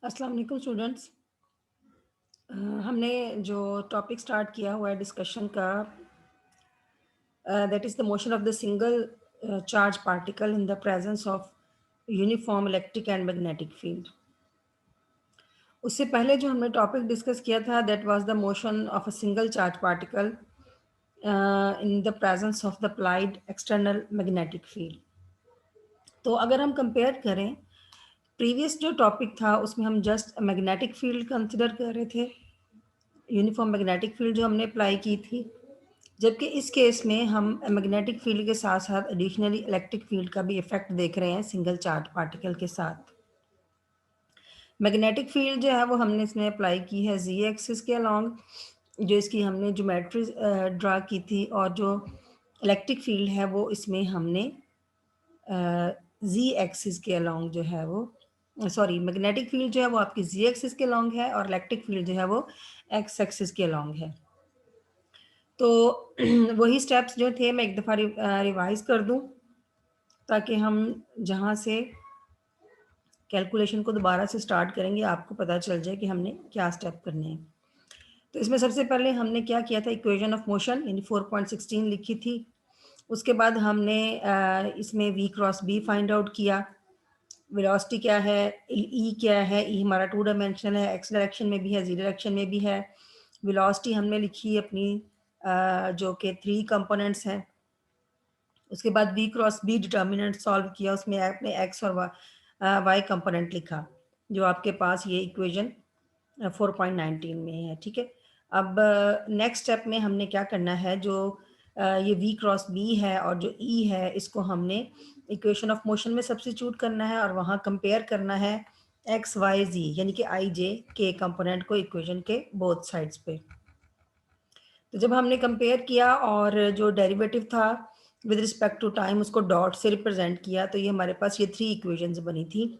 अस्सलाम वालेकुम स्टूडेंट्स। हमने जो टॉपिक स्टार्ट किया हुआ है डिस्कशन का, that is the motion of the single charge particle in the presence of uniform electric and magnetic field. उससे पहले जो हमने टॉपिक डिस्कस किया था that was the motion of a single charge particle in the presence of the applied external magnetic field. तो अगर हम compare करें, प्रीवियस जो टॉपिक था उसमें हम जस्ट मैग्नेटिक फील्ड कंसिडर कर रहे थे, यूनिफॉर्म मैग्नेटिक फील्ड जो हमने अप्लाई की थी, जबकि इस केस में हम मैग्नेटिक फील्ड के साथ साथ एडिशनली इलेक्ट्रिक फील्ड का भी इफेक्ट देख रहे हैं सिंगल चार्ज पार्टिकल के साथ। मैग्नेटिक फील्ड जो है वो हमने इसमें अप्लाई की है जी एक्सिस के अलॉन्ग, जो इसकी हमने ज्योमेट्री ड्रा की थी, और जो इलेक्ट्रिक फील्ड है वो इसमें हमने जी एक्सिस के अलॉन्ग जो है वो, सॉरी, मैग्नेटिक फील्ड जो है वो आपकी जी एक्सिस के अलॉन्ग है और इलेक्ट्रिक फील्ड जो है वो एक्स एक्सिस के अलॉन्ग है। तो वही स्टेप्स जो थे मैं एक दफ़ा रिवाइज कर दूं, ताकि हम जहां से कैलकुलेशन को दोबारा से स्टार्ट करेंगे आपको पता चल जाए कि हमने क्या स्टेप करने हैं। तो इसमें सबसे पहले हमने क्या किया था, इक्वेशन ऑफ मोशन यानी 4.16 लिखी थी। उसके बाद हमने इसमें v cross b find out किया, वेलोसिटी क्या है, ई क्या है, ई हमारा 2 डायमेंशनल है, एक्स डायरेक्शन में भी है, जी डायरेक्शन में भी है। वेलोसिटी हमने लिखी अपनी जो कि 3 कंपोनेंट्स हैं। उसके बाद v cross B determinant solve किया, उसमें आपने एक्स और वाई कंपोनेंट लिखा, जो आपके पास ये इक्वेशन 4.19 में है। ठीक है, अब नेक्स्ट स्टेप में हमने क्या करना है, जो ये वी क्रॉस बी है और जो ई है, इसको हमने इक्वेशन ऑफ मोशन में सब्स्टिट्यूट करना है और वहाँ कंपेयर करना है एक्स वाई जी यानी कि आई जे के कंपोनेंट को इक्वेशन के बोथ साइड्स पे। तो जब हमने कंपेयर किया और जो डेरिवेटिव था विद रिस्पेक्ट टू टाइम उसको डॉट से रिप्रेजेंट किया, तो ये हमारे पास ये 3 इक्वेशंस बनी थी,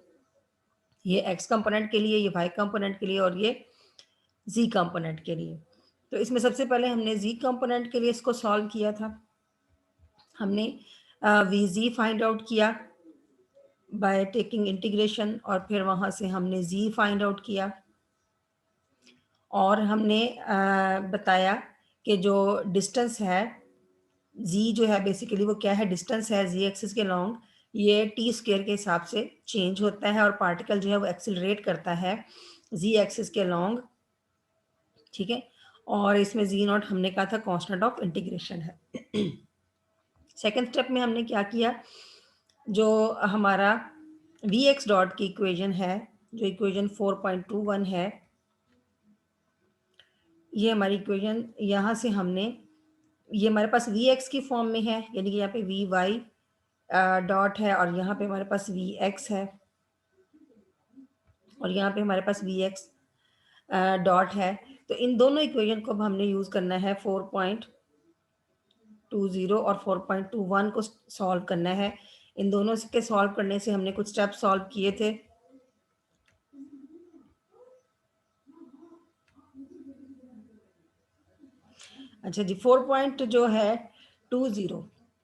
ये एक्स कंपोनेंट के लिए, ये वाई कंपोनेंट के लिए और ये जी कंपोनेंट के लिए। तो इसमें सबसे पहले हमने जी कंपोनेंट के लिए इसको सॉल्व किया था। हमने वी जी फाइंड आउट किया बाय टेकिंग इंटीग्रेशन, और फिर वहाँ से हमने जी फाइंड आउट किया, और हमने बताया कि जो डिस्टेंस है जी जो है बेसिकली वो क्या है, डिस्टेंस है जी एक्सिस के लॉन्ग, ये टी स्क्वायर के हिसाब से चेंज होता है और पार्टिकल जो है वो एक्सिलरेट करता है जी एक्सिस के लॉन्ग। ठीक है, और इसमें जी नॉट हमने कहा था कांस्टेंट ऑफ इंटीग्रेशन है। सेकेंड स्टेप में हमने क्या किया, जो हमारा वी एक्स डॉट की इक्वेशन है, जो इक्वेशन 4.21 है, ये हमारी इक्वेशन यहाँ से हमने, ये हमारे पास वी एक्स की फॉर्म में है, यानी कि यहाँ पे वी वाई डॉट है और यहाँ पे हमारे पास वी एक्स है और यहाँ पे हमारे पास वी एक्स डॉट है। तो इन दोनों इक्वेशन को अब हमने यूज़ करना है 4.20 और 4.21 को सॉल्व करना है। इन दोनों के सॉल्व करने से हमने कुछ स्टेप सॉल्व किए थे। अच्छा जी, 4 जो है 20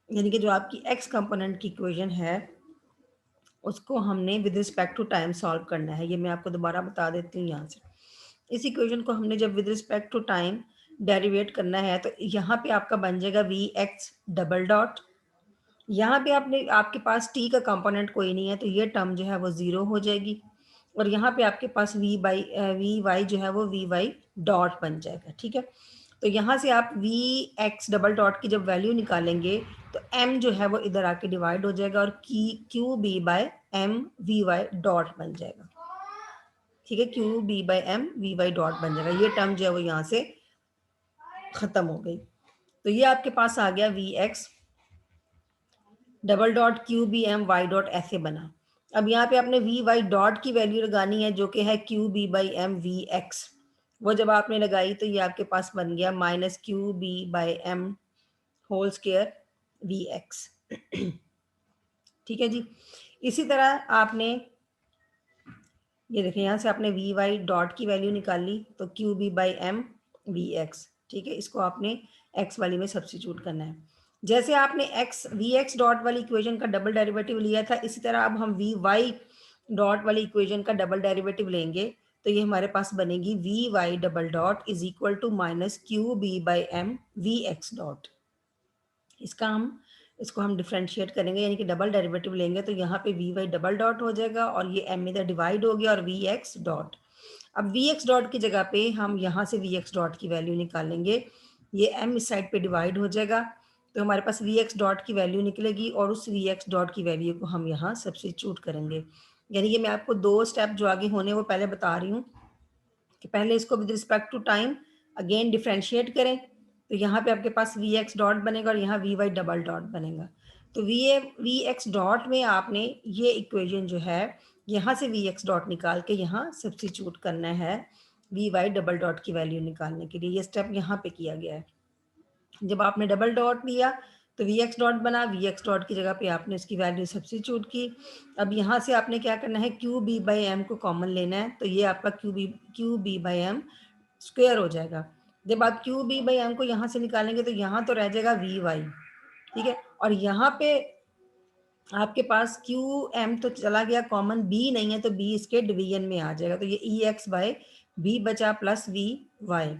यानी कि जो आपकी एक्स कंपोनेंट की इक्वेशन है उसको हमने with respect to time solve करना है। ये मैं आपको दोबारा बता देती हूँ यहाँ से। इस इक्वेशन को हमने जब with respect to time derivate करना है, तो यहाँ पे आपका बन जाएगा वी एक्स डबल डॉट, यहाँ पे आपने, आपके पास टी का कंपोनेंट कोई नहीं है तो ये टर्म जो है वो ज़ीरो हो जाएगी, और यहाँ पे आपके पास वी वाई जो है वो वी वाई डॉट बन जाएगा। ठीक है, तो यहाँ से आप वी एक्स डबल डॉट की जब वैल्यू निकालेंगे तो एम जो है वो इधर आके डिवाइड हो जाएगा और की q B by m v Y dot बन जाएगा। ठीक है, Q B by M v Y dot बन जाएगा, ये टर्म जो है वो यहाँ से खत्म हो गई। तो ये आपके पास आ गया v x double dot q B m y dot ऐसे बना। अब यहाँ पे आपने वी वाई डॉट की वैल्यू लगानी है जो कि है Q B by M we x, वो जब आपने लगाई तो ये आपके पास बन गया minus Q B by M whole square V X. ठीक है जी, इसी तरह आपने ये देखें, यहाँ से आपने वी वाई डॉट की वैल्यू निकाली तो Q B by M we X. ठीक है, इसको आपने एक्स वाली में सब्स्टिट्यूट करना है। जैसे आपने एक्स वी एक्स डॉट वाली इक्वेशन का डबल डेरिवेटिव लिया था, इसी तरह अब हम वी वाई डॉट वाली इक्वेशन का डबल डेरिवेटिव लेंगे तो ये हमारे पास बनेगी V Y double dot is equal to minus Q B by M we X dot. इसको हम डिफरेंशिएट करेंगे, यानी कि डबल डेरिवेटिव लेंगे तो यहाँ पे वी वाई डबल डॉट हो जाएगा और ये एम इधर डिवाइड हो गया और वी एक्स डॉट। अब वी एक्स डॉट की जगह पे हम यहाँ से वी एक्स डॉट की वैल्यू निकालेंगे, ये एम इस साइड पे डिवाइड हो जाएगा तो हमारे पास वी एक्स डॉट की वैल्यू निकलेगी और उस वी एक्स डॉट की वैल्यू को हम यहाँ सब्स्टिट्यूट करेंगे। यानी कि मैं आपको दो स्टेप जो आगे होने वो पहले बता रही हूँ कि पहले इसको with respect to time again differentiate करें तो यहाँ पे आपके पास वी एक्स डॉट बनेगा और यहाँ वी वाई डबल डॉट बनेगा। तो वी एक्स डॉट में आपने ये इक्वेशन जो है यहाँ से वी एक्स डॉट निकाल के यहाँ सब्स्टिट्यूट करना है वी वाई डबल डॉट की वैल्यू निकालने के लिए। ये स्टेप यहाँ पे किया गया है। जब आपने डबल डॉट लिया तो वी एक्स डॉट बना, वी एक्स डॉट की जगह पे आपने उसकी वैल्यू सब्स्टिट्यूट की। अब यहाँ से आपने क्या करना है, क्यू बी बाई एम को कॉमन लेना है तो ये आपका Q B by M square हो जाएगा। जब आप क्यू बी बाई एम को यहाँ से निकालेंगे तो यहाँ तो रह जाएगा वी वाई, ठीक है, और यहाँ पे आपके पास क्यू एम तो चला गया कॉमन, बी नहीं है तो बी इसके डिवीजन में आ जाएगा तो ये ई एक्स बाई बी बचा प्लस वी वाई,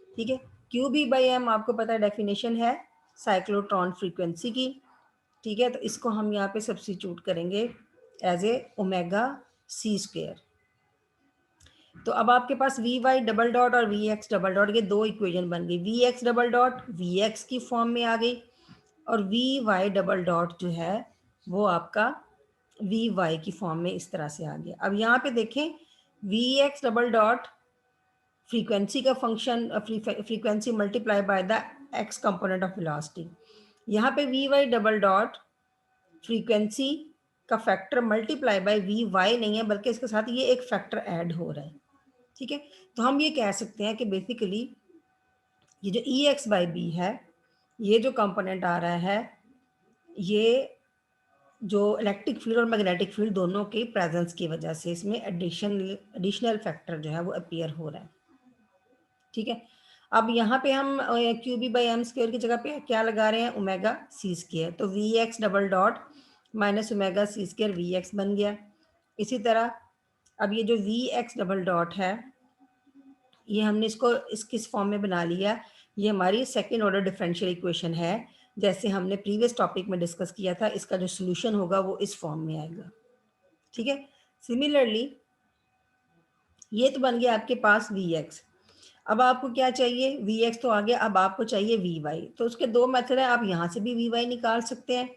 ठीक है। क्यू बी बाई एम आपको पता है डेफिनेशन है साइक्लोट्रॉन फ्रीक्वेंसी की, ठीक है, तो इसको हम यहाँ पे सब्स्टिट्यूट करेंगे as a omega C square. तो अब आपके पास वी वाई डबल डॉट और वी एक्स डबल डॉट के दो इक्वेशन बन गई, V x double dot V X की फॉर्म में आ गई और वी वाई डबल डॉट जो है वो आपका वी वाई की फॉर्म में इस तरह से आ गया। अब यहाँ पे देखें V x double dot frequency का function, frequency multiply by the X component of velocity. यहाँ पे V Y double dot frequency का factor multiply by V Y नहीं है बल्कि इसके साथ ये एक फैक्टर ऐड हो रहा है, ठीक है। तो हम ये कह सकते हैं कि बेसिकली ये जो ई एक्स बाई बी है, ये जो कंपोनेंट आ रहा है, ये जो इलेक्ट्रिक फील्ड और मैग्नेटिक फील्ड दोनों के प्रेजेंस की वजह से इसमें एडिशनल फैक्टर जो है वो अपीयर हो रहा है, ठीक है। अब यहाँ पे हम Q B by M square की जगह पे क्या लगा रहे हैं, ओमेगा सी स्क्वेयर, तो V x double dot minus omega C square V X बन गया। इसी तरह अब ये जो वी एक्स डबल डॉट है ये हमने इसको किस फॉर्म में बना लिया, ये हमारी सेकेंड ऑर्डर डिफरेंशियल इक्वेशन है, जैसे हमने प्रीवियस टॉपिक में डिस्कस किया था। इसका जो सोल्यूशन होगा वो इस फॉर्म में आएगा, ठीक है। सिमिलरली ये तो बन गया आपके पास वी एक्स। अब आपको क्या चाहिए, वी एक्स तो आ गया, अब आपको चाहिए वी वाई। तो उसके दो मेथड है, आप यहाँ से भी वी वाई निकाल सकते हैं,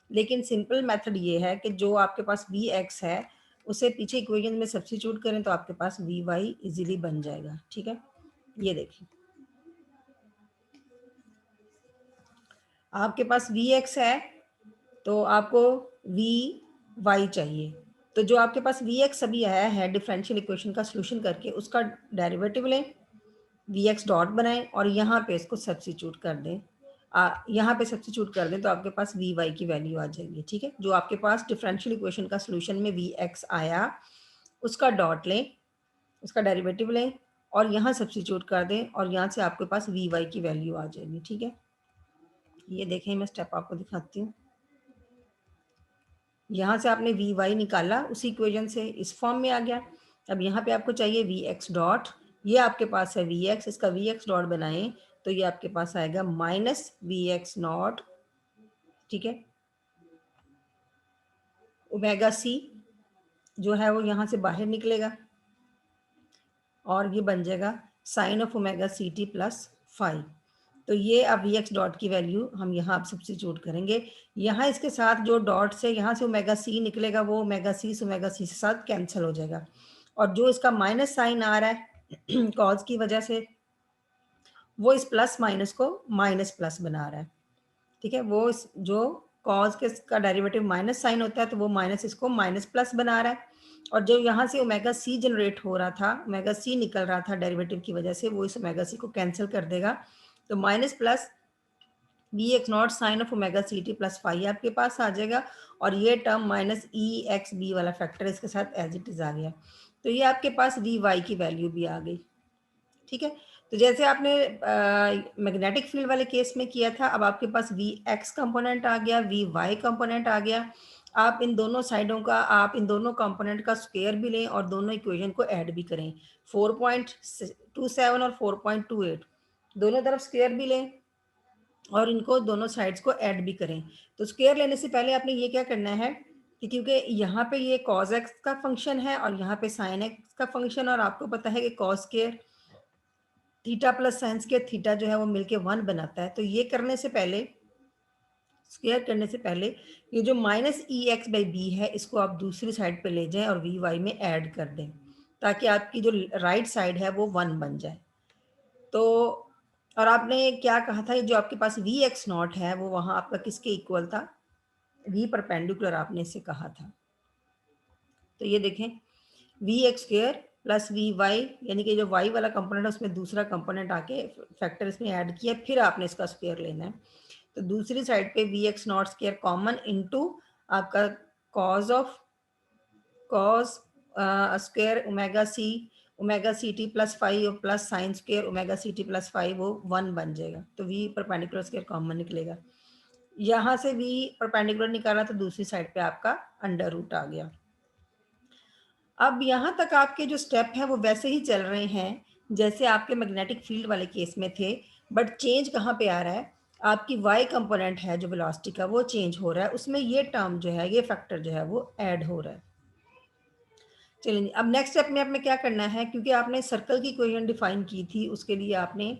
लेकिन सिंपल मेथड ये है कि जो आपके पास वी एक्स है उसे पीछे इक्वेशन में सब्स्टिट्यूट करें तो आपके पास वी वाई इजीली बन जाएगा, ठीक है। ये देखिए आपके पास वी एक्स है तो आपको वी वाई चाहिए, तो जो आपके पास वी एक्स अभी आया है डिफरेंशियल इक्वेशन का सोल्यूशन करके उसका डेरिवेटिव लें, वी एक्स डॉट बनाएं और यहाँ पे इसको सब्स्टिट्यूट कर दें, यहाँ पे सब्स्टिट्यूट कर दें तो आपके पास वी वाई की वैल्यू आ जाएगी, ठीक है। जो आपके पास डिफरेंशियल इक्वेशन का सोल्यूशन में वी एक्स आया उसका डॉट लें, उसका डेरिवेटिव लें और यहाँ सब्स्टिट्यूट कर दें और यहाँ से आपके पास वी वाई की वैल्यू आ जाएगी, ठीक है। ये देखें मैं स्टेप आपको दिखाती हूँ। यहाँ से आपने वी वाई निकाला उसी इक्वेशन से इस फॉर्म में आ गया। अब यहाँ पे आपको चाहिए वी एक्स डॉट, ये आपके पास है वी एक्स, इसका वी एक्स डॉट बनाएं तो ये आपके पास आएगा माइनस वी एक्स नॉट, ठीक है, ओमेगा सी जो है वो यहाँ से बाहर निकलेगा और ये बन जाएगा sine of omega C T plus five. तो ये अब वी एक्स डॉट की वैल्यू हम यहाँ आप सब्स्टिट्यूट करेंगे, यहाँ इसके साथ जो डॉट से यहाँ से ओमेगा सी निकलेगा वो ओमेगा सी से साथ कैंसिल हो जाएगा और जो इसका माइनस साइन आ रहा है कॉज की वजह से वो इस प्लस माइनस को माइनस प्लस बना रहा है, ठीक है। वो जो कॉज के का डेरिवेटिव माइनस साइन होता है तो वो माइनस इसको माइनस प्लस बना रहा है और जो यहाँ से ओमेगा सी जनरेट हो रहा था, ओमेगा सी निकल रहा था डेरिवेटिव की वजह से, वो इस ओमेगा सी को कैंसिल कर देगा तो minus plus B X naught sine of omega C T plus five आपके पास आ जाएगा और ये term minus E X B वाला फैक्टर इसके साथ एज इट इज आ गया, तो ये आपके पास वी वाई की वैल्यू भी आ गई, ठीक है। तो जैसे आपने मैग्नेटिक फील्ड वाले केस में किया था, अब आपके पास वी एक्स कंपोनेंट आ गया, वी वाई कंपोनेंट आ गया। आप इन दोनों साइडों का, आप इन दोनों कंपोनेंट का स्क्वायर भी लें और दोनों इक्वेशन को ऐड भी करें। 4.27 और 4.28 दोनों तरफ स्क्वायर भी लें और इनको दोनों साइड्स को ऐड भी करें। तो स्क्वायर लेने से पहले आपने ये क्या करना है कि क्योंकि यहाँ पे ये cos x का फंक्शन है और यहाँ पे sin x का फंक्शन, और आपको पता है कि cos square theta plus sine square theta जो है वो मिलके 1 बनाता है। तो ये करने से पहले, स्क्वायर करने से पहले, ये जो minus E X by B है इसको आप दूसरी साइड पे ले जाएं और वी वाई में ऐड कर दें, ताकि आपकी जो राइट साइड है वो 1 बन जाए। तो और आपने क्या कहा था, जो आपके पास वी एक्स नॉट है वो वहाँ आपका किसके इक्वल था, वी परपेंडिकुलर आपने इसे कहा था। तो ये देखें, V X square plus V Y, यानी कि जो वाई वाला कंपोनेंट है उसमें दूसरा कंपोनेंट आके फैक्टर इसमें ऐड किया, फिर आपने इसका स्क्वायर लेना है। तो दूसरी साइड पे V X not square common into आपका cause of cos square omega C T plus 5 plus sine square omega C T plus 5 वो 1 बन जाएगा। तो वी परपेंडिकुलर स्क्वायर कॉमन निकलेगा। यहाँ से वी परपेंडिकुलर निकाला तो दूसरी साइड पे आपका अंडर रूट आ गया। अब यहाँ तक आपके जो स्टेप हैं वो वैसे ही चल रहे हैं जैसे आपके मैग्नेटिक फील्ड वाले केस में थे, बट चेंज कहाँ पे आ रहा है, आपकी वाई कंपोनेंट है जो वेलोसिटी का वो चेंज हो रहा है, उसमें ये टर्म जो है, ये फैक्टर जो है वो ऐड हो रहा है। चलिए अब नेक्स्ट स्टेप में आपने क्या करना है, क्योंकि आपने सर्कल की इक्वेशन डिफाइन की थी, उसके लिए आपने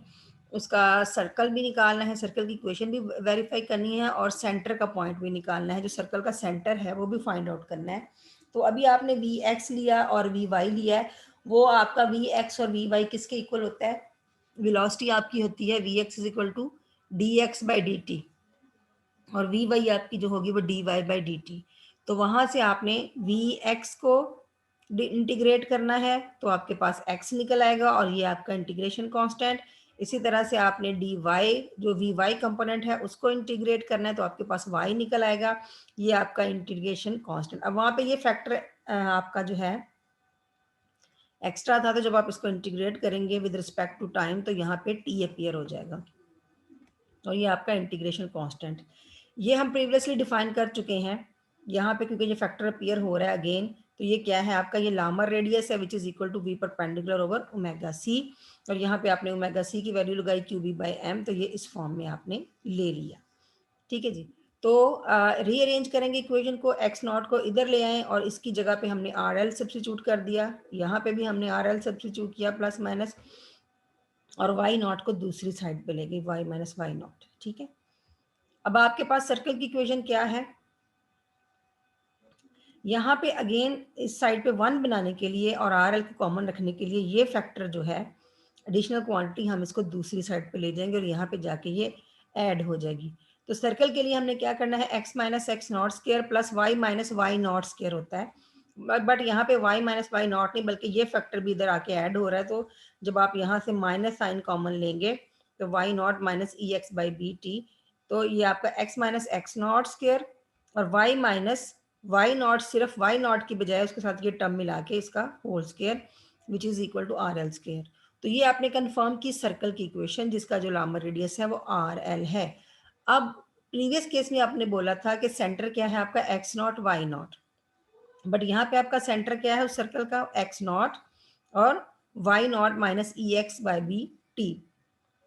उसका सर्कल भी निकालना है, सर्कल की इक्वेशन भी वेरीफाई करनी है और सेंटर का पॉइंट भी निकालना है, जो सर्कल का सेंटर है वो भी फाइंड आउट करना है। तो अभी आपने वी एक्स लिया और वी वाई लिया है, वो आपका वी एक्स और वी वाई किसके इक्वल होता है, वेलोसिटी आपकी होती है V X is equal to D X by D T, और वी वाई आपकी जो होगी वो D Y by D T. तो वहाँ से आपने वी एक्स को इंटीग्रेट करना है तो आपके पास एक्स निकल आएगा और ये आपका इंटीग्रेशन कांस्टेंट। इसी तरह से आपने डी वाई, जो वी वाई कंपोनेंट है उसको इंटीग्रेट करना है तो आपके पास वाई निकल आएगा, ये आपका इंटीग्रेशन कांस्टेंट। अब वहाँ पे ये फैक्टर आपका जो है एक्स्ट्रा था, तो जब आप इसको इंटीग्रेट करेंगे विद रिस्पेक्ट टू टाइम तो यहाँ पे टी अपीयर हो जाएगा और ये आपका इंटीग्रेशन कांस्टेंट। ये हम प्रीवियसली डिफाइन कर चुके हैं यहाँ पे, क्योंकि ये फैक्टर अपीयर हो रहा है अगेन। तो ये क्या है आपका, ये लामर रेडियस है which is equal to V perpendicular over omega C, और यहाँ पे आपने ओमेगा सी की वैल्यू लगाई क्यू बी बाई एम, तो ये इस फॉर्म में आपने ले लिया। ठीक है जी। तो रीअरेंज करेंगे इक्वेशन को, एक्स नॉट को इधर ले आए और इसकी जगह पे हमने आर एल सब्सिट्यूट कर दिया, यहाँ पे भी हमने आर एल सब्सिट्यूट किया प्लस माइनस, और वाई नॉट को दूसरी साइड पे ले गई, वाई माइनस वाई नॉट। ठीक है, अब आपके पास सर्कल की इक्वेशन क्या है, यहाँ पे अगेन इस साइड पे 1 बनाने के लिए और आर एल को कॉमन रखने के लिए ये फैक्टर जो है एडिशनल क्वांटिटी हम इसको दूसरी साइड पे ले जाएंगे और यहाँ पे जाके ये ऐड हो जाएगी। तो सर्कल के लिए हमने क्या करना है, X minus X not square plus Y minus Y naught square होता है, बट यहाँ पे वाई माइनस वाई नॉट नहीं बल्कि ये फैक्टर भी इधर आके ऐड हो रहा है। तो जब आप यहाँ से माइनस साइन कॉमन लेंगे तो Y naught minus E X by B T, तो ये आपका X minus X not square और वाई माइनस वाई नॉट, सिर्फ वाई नॉट की बजाय उसके साथ ये टर्म मिला के इसका whole square which is equal to R L square. तो ये आपने कंफर्म की सर्कल की इक्वेशन जिसका जो लामर रेडियस है वो आर एल है। अब प्रीवियस केस में आपने बोला था कि सेंटर क्या है आपका X naught Y naught, but यहाँ पे आपका सेंटर क्या है उस सर्कल का, एक्स नॉट और Y naught minus E X by B T.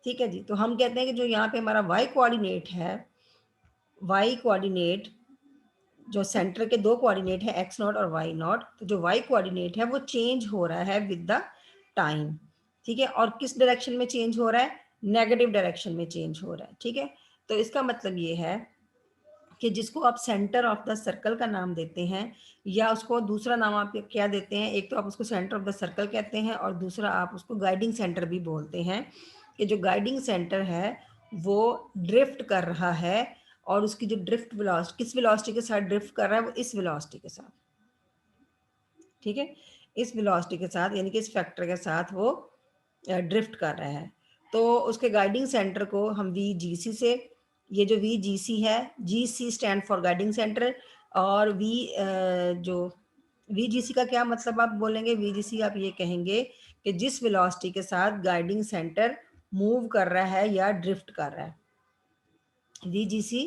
ठीक है जी। तो हम कहते हैं कि जो यहाँ पे हमारा वाई कोऑर्डिनेट है, वाई कोऑर्डिनेट जो सेंटर के दो कोऑर्डिनेट है एक्स नॉट और वाई नॉट, तो जो वाई कोऑर्डिनेट है वो चेंज हो रहा है विद द टाइम। ठीक है, और किस डायरेक्शन में चेंज हो रहा है, नेगेटिव डायरेक्शन में चेंज हो रहा है। ठीक है, तो इसका मतलब ये है कि जिसको आप सेंटर ऑफ द सर्कल का नाम देते हैं, या उसको दूसरा नाम आप क्या देते हैं, एक तो आप उसको सेंटर ऑफ द सर्कल कहते हैं और दूसरा आप उसको गाइडिंग सेंटर भी बोलते हैं, कि जो गाइडिंग सेंटर है वो ड्रिफ्ट कर रहा है और उसकी जो ड्रिफ्ट वेलोसिटी किस वेलोसिटी के साथ ड्रिफ्ट कर रहा है, वो इस वेलोसिटी के साथ। ठीक है, इस वेलोसिटी के साथ यानी कि इस फैक्टर के साथ वो ड्रिफ्ट कर रहा है। तो उसके गाइडिंग सेंटर को हम वी जी सी से, ये जो वी जी सी है, जी सी स्टैंड फॉर गाइडिंग सेंटर, और वी जो वी जी सी का क्या मतलब आप बोलेंगे, वी जी सी आप ये कहेंगे कि जिस वेलोसिटी के साथ गाइडिंग सेंटर मूव कर रहा है या ड्रिफ्ट कर रहा है, we ji C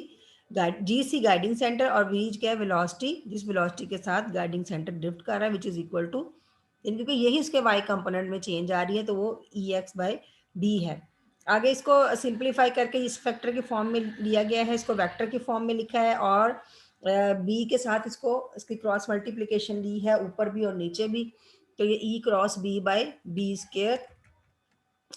ji C guiding centre और वी क्या है वेलोसिटी, जिस वेलोसिटी के साथ गाइडिंग सेंटर ड्रिफ्ट कर रहा है, विच इज इक्वल टू, क्योंकि यही इसके वाई कंपोनेंट में चेंज आ रही है तो वो ई एक्स बाई बी है। आगे इसको सिंप्लीफाई करके इस फैक्टर के फॉर्म में लिया गया है, इसको वेक्टर के फॉर्म में लिखा है और बी के साथ इसको इसकी क्रॉस मल्टीप्लिकेशन ली है ऊपर भी और नीचे भी, तो ये E cross B by B square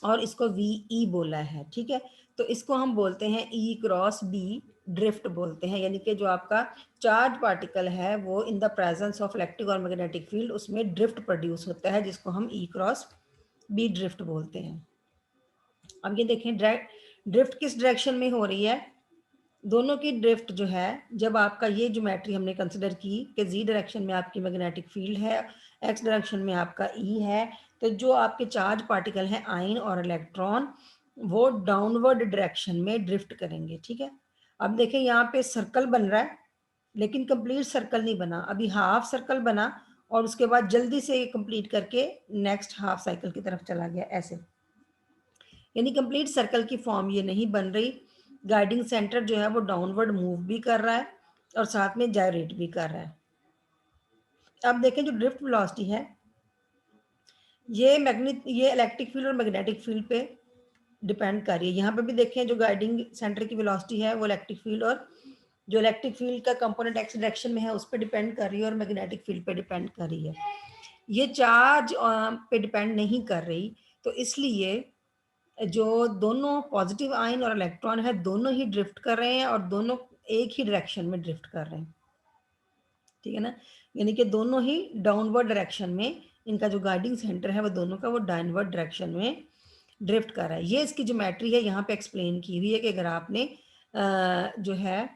और इसको वी ई बोला है। ठीक है, तो इसको हम बोलते हैं ई क्रॉस बी ड्रिफ्ट बोलते हैं, यानी कि जो आपका चार्ज पार्टिकल है वो in the presence of electric और मैग्नेटिक फील्ड उसमें ड्रिफ्ट प्रोड्यूस होता है, जिसको हम ई क्रॉस बी ड्रिफ्ट बोलते हैं। अब ये देखें ड्रिफ्ट किस डायरेक्शन में हो रही है, दोनों की ड्रिफ्ट जो है, जब आपका ये ज्योमेट्री हमने कंसिडर की कि जी डायरेक्शन में आपकी मैग्नेटिक फील्ड है, एक्स डायरेक्शन में आपका ई है, तो जो आपके चार्ज पार्टिकल हैं आयन और इलेक्ट्रॉन वो डाउनवर्ड डायरेक्शन में ड्रिफ्ट करेंगे। ठीक है, अब देखें यहाँ पे सर्कल बन रहा है लेकिन कंप्लीट सर्कल नहीं बना, अभी हाफ सर्कल बना और उसके बाद जल्दी से कंप्लीट करके नेक्स्ट हाफ साइकिल की तरफ चला गया ऐसे, यानी कंप्लीट सर्कल की फॉर्म ये नहीं बन रही। गाइडिंग सेंटर जो है वो डाउनवर्ड मूव भी कर रहा है और साथ में जायरेट भी कर रहा है। अब देखें जो ड्रिफ्ट वेलोसिटी है ये इलेक्ट्रिक फील्ड और मैग्नेटिक फील्ड पे डिपेंड कर रही है। यहाँ पे भी देखें जो गाइडिंग सेंटर की वेलोसिटी है वो इलेक्ट्रिक फील्ड और जो इलेक्ट्रिक फील्ड का कंपोनेंट एक्स डायरेक्शन में है उस पर डिपेंड कर रही है और मैग्नेटिक फील्ड पे डिपेंड कर रही है, ये चार्ज पे डिपेंड नहीं कर रही। तो इसलिए जो दोनों पॉजिटिव आयन और इलेक्ट्रॉन है दोनों ही ड्रिफ्ट कर रहे हैं और दोनों एक ही डायरेक्शन में ड्रिफ्ट कर रहे हैं। ठीक है ना, यानी कि दोनों ही डाउनवर्ड डायरेक्शन में, इनका जो गाइडिंग सेंटर है वो दोनों का वो डाउनवर्ड डायरेक्शन में ड्रिफ्ट कर रहा है। ये इसकी ज्योमेट्री है, यहाँ पे एक्सप्लेन की हुई है कि अगर आपने जो है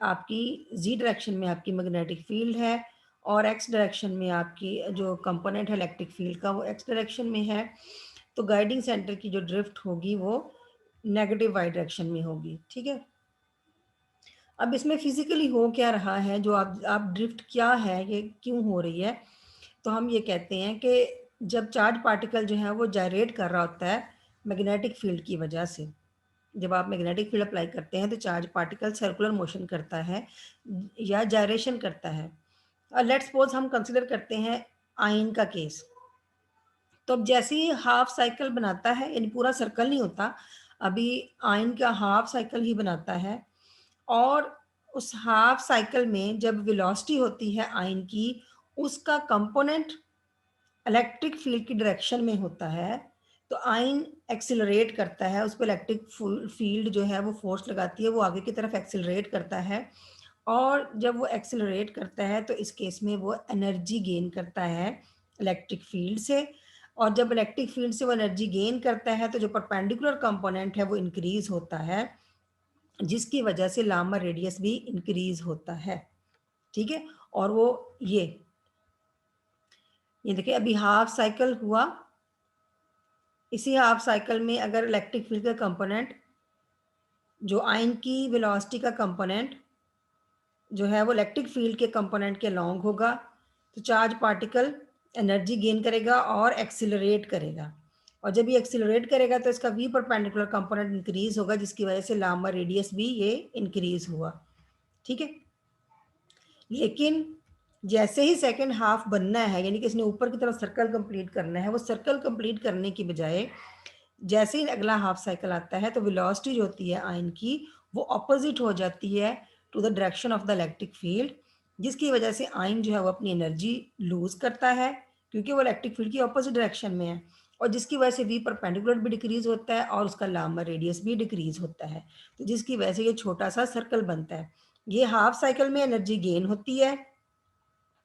आपकी जी डायरेक्शन में आपकी मैग्नेटिक फील्ड है और एक्स डायरेक्शन में आपकी जो कंपोनेंट है इलेक्ट्रिक फील्ड का वो एक्स डायरेक्शन में है, तो गाइडिंग सेंटर की जो ड्रिफ्ट होगी वो नेगेटिव वाई डायरेक्शन में होगी। ठीक है, अब इसमें फिजिकली हो क्या रहा है, जो आप ड्रिफ्ट क्या है ये क्यों हो रही है, तो हम ये कहते हैं कि जब चार्ज पार्टिकल जो है वो जायरेट कर रहा होता है मैग्नेटिक फील्ड की वजह से, जब आप मैग्नेटिक फील्ड अप्लाई करते हैं तो चार्ज पार्टिकल सर्कुलर मोशन करता है या जायरेशन करता है। और लेट्स सपोज हम कंसिडर करते हैं आयन का केस, तो अब जैसे ही हाफ साइकिल बनाता है, यानी पूरा सर्कल नहीं होता, अभी आयन का हाफ साइकिल ही बनाता है और उस हाफ साइकिल में जब वेलोसिटी होती है आयन की, उसका कंपोनेंट इलेक्ट्रिक फील्ड की डायरेक्शन में होता है, तो आयन एक्सिलरेट करता है, उस पर इलेक्ट्रिक फील्ड जो है वो फोर्स लगाती है, वो आगे की तरफ एक्सिलरेट करता है और जब वो एक्सिलरेट करता है तो इस केस में वो एनर्जी गेन करता है इलेक्ट्रिक फील्ड से, और जब इलेक्ट्रिक फील्ड से वो एनर्जी गेन करता है तो जो परपेंडिकुलर कंपोनेंट है वो इंक्रीज होता है, जिसकी वजह से लामर रेडियस भी इंक्रीज होता है। ठीक है, और वो ये देखिए अभी हाफ साइकिल हुआ, इसी हाफ साइकिल में अगर इलेक्ट्रिक फील्ड का कंपोनेंट जो आयन की वेलोसिटी का कंपोनेंट जो है वो इलेक्ट्रिक फील्ड के कंपोनेंट के लॉन्ग होगा, तो चार्ज पार्टिकल एनर्जी गेन करेगा और एक्सिलरेट करेगा, और जब ये एक्सिलरेट करेगा तो इसका वी परपेंडिकुलर कंपोनेंट इंक्रीज होगा, जिसकी वजह से लामर रेडियस भी ये इंक्रीज हुआ। ठीक है, लेकिन जैसे ही सेकंड हाफ बनना है, यानी कि इसने ऊपर की तरफ सर्कल कंप्लीट करना है, वो सर्कल कंप्लीट करने की बजाय जैसे ही अगला हाफ साइकिल आता है तो वेलोसिटी जो होती है आयन की वो ऑपोजिट हो जाती है to the direction of the electric field, जिसकी वजह से आयन जो है वो अपनी एनर्जी लूज करता है क्योंकि वो इलेक्ट्रिक फील्ड की ऑपोजिट डायरेक्शन में है, और जिसकी वजह से वी परपेंडिकुलर भी डिक्रीज होता है और उसका लामर रेडियस भी डिक्रीज होता है, तो जिसकी वजह से ये छोटा सा सर्कल बनता है। ये हाफ साइकिल में एनर्जी गेन होती है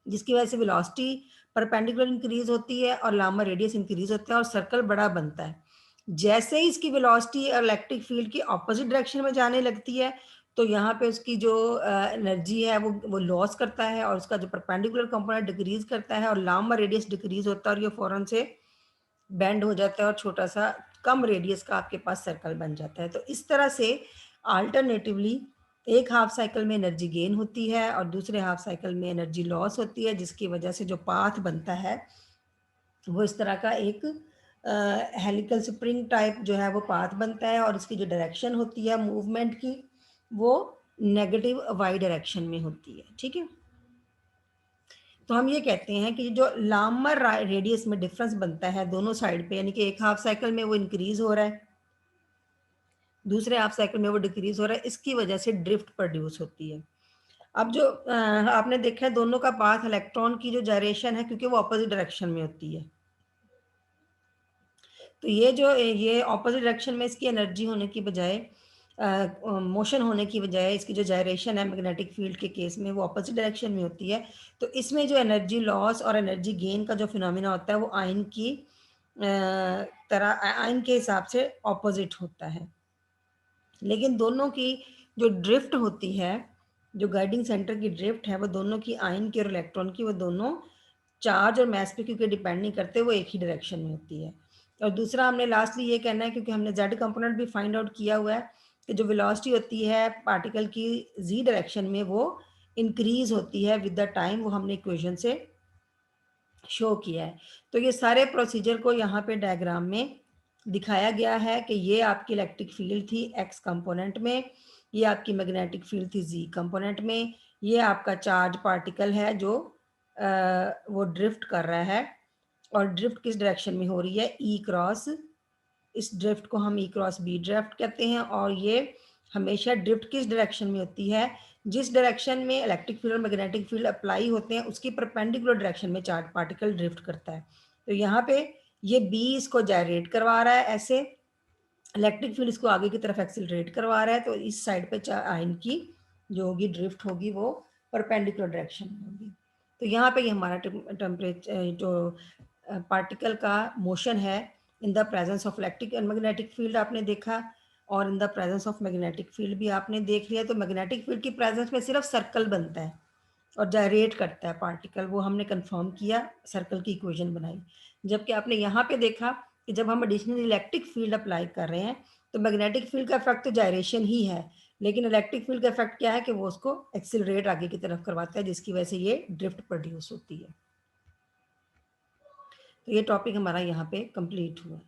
जिसकी वजह से वेलोसिटी परपेंडिकुलर इंक्रीज होती है और लामर रेडियस इंक्रीज होता है और सर्कल बड़ा बनता है। जैसे ही इसकी वेलोसिटी और इलेक्ट्रिक फील्ड की ऑपोजिट डायरेक्शन में जाने लगती है तो यहाँ पे उसकी जो एनर्जी है वो लॉस करता है और उसका जो परपेंडिकुलर कंपोनेंट डिक्रीज करता है और लामर रेडियस डिक्रीज होता है और ये फौरन से बैंड हो जाता है और छोटा सा कम रेडियस का आपके पास सर्कल बन जाता है। तो इस तरह से अल्टरनेटिवली एक हाफ साइकिल में एनर्जी गेन होती है और दूसरे हाफ साइकिल में एनर्जी लॉस होती है, जिसकी वजह से जो पाथ बनता है वो इस तरह का एक हेलिकल स्प्रिंग टाइप जो है वो पाथ बनता है और इसकी जो डायरेक्शन होती है मूवमेंट की वो नेगेटिव वाई डायरेक्शन में होती है, ठीक है? तो हम ये कहते हैं कि जो लामर रेडियस में डिफरेंस बनता है दोनों साइड पे, यानी कि एक हाफ साइकिल में वो इंक्रीज हो रहा है, दूसरे हाफ साइकिल में वो डिक्रीज हो रहा है, इसकी वजह से ड्रिफ्ट प्रोड्यूस होती है। अब जो आपने देखा है दोनों का पाथ इलेक्ट्रॉन की जो जायरेशन है, क्योंकि वो अपोजिट डायरेक्शन में होती है, तो ये ऑपोजिट डायरेक्शन में इसकी एनर्जी होने की बजाय, मोशन होने की बजाय, इसकी जो जायरेशन है मैग्नेटिक फील्ड के केस में वो अपोजिट डायरेक्शन में होती है, तो इसमें जो एनर्जी लॉस और एनर्जी गेन का जो फिनोमिना होता है वो आयन की तरह आयन के हिसाब से ऑपोजिट होता है। लेकिन दोनों की जो ड्रिफ्ट होती है, जो गाइडिंग सेंटर की ड्रिफ्ट है, वो दोनों की आयन की और इलेक्ट्रॉन की, वो दोनों चार्ज और मास पे क्योंकि डिपेंड नहीं करते, वो एक ही डायरेक्शन में होती है। और दूसरा हमने लास्टली ये कहना है, क्योंकि हमने जेड कंपोनेंट भी फाइंड आउट किया हुआ है कि जो वेलोसिटी होती है पार्टिकल की जी डायरेक्शन में वो इंक्रीज होती है विद द टाइम, वो हमने इक्वेशन से शो किया है। तो ये सारे प्रोसीजर को यहाँ पे डायग्राम में दिखाया गया है कि ये आपकी इलेक्ट्रिक फील्ड थी एक्स कंपोनेंट में, ये आपकी मैग्नेटिक फील्ड थी जी कंपोनेंट में, ये आपका चार्ज पार्टिकल है जो वो ड्रिफ्ट कर रहा है, और ड्रिफ्ट किस डायरेक्शन में हो रही है, ई क्रॉस, इस ड्रिफ्ट को हम ई क्रॉस बी ड्रिफ्ट कहते हैं। और ये हमेशा ड्रिफ्ट किस डायरेक्शन में होती है, जिस डायरेक्शन में इलेक्ट्रिक फील्ड और मैग्नेटिक फील्ड अप्लाई होते हैं उसकी परपेंडिकुलर डायरेक्शन में चार्ज पार्टिकल ड्रिफ्ट करता है। तो यहाँ पे ये बी इसको जायरेट करवा रहा है ऐसे, इलेक्ट्रिक फील्ड इसको आगे की तरफ एक्सिलरेट करवा रहा है, तो इस साइड पे आयन की जो होगी ड्रिफ्ट होगी वो परपेंडिकुलर डायरेक्शन में होगी। तो यहाँ पे ये हमारा टेम्परेचर जो पार्टिकल का मोशन है in the presence of electric and magnetic field आपने देखा, और in the presence of magnetic field भी आपने देख लिया। तो मैग्नेटिक फील्ड की प्रेजेंस में सिर्फ सर्कल बनता है और जायरेट करता है पार्टिकल, वो हमने कंफर्म किया, सर्कल की इक्वेशन बनाई। जबकि आपने यहाँ पे देखा कि जब हम एडिशनल इलेक्ट्रिक फील्ड अप्लाई कर रहे हैं तो मैग्नेटिक फील्ड का इफेक्ट तो जायरेशन ही है, लेकिन इलेक्ट्रिक फील्ड का इफेक्ट क्या है कि वो उसको एक्सिलरेट आगे की तरफ करवाता है, जिसकी वजह से ये ड्रिफ्ट प्रोड्यूस होती है। तो ये टॉपिक हमारा यहाँ पे कंप्लीट हुआ।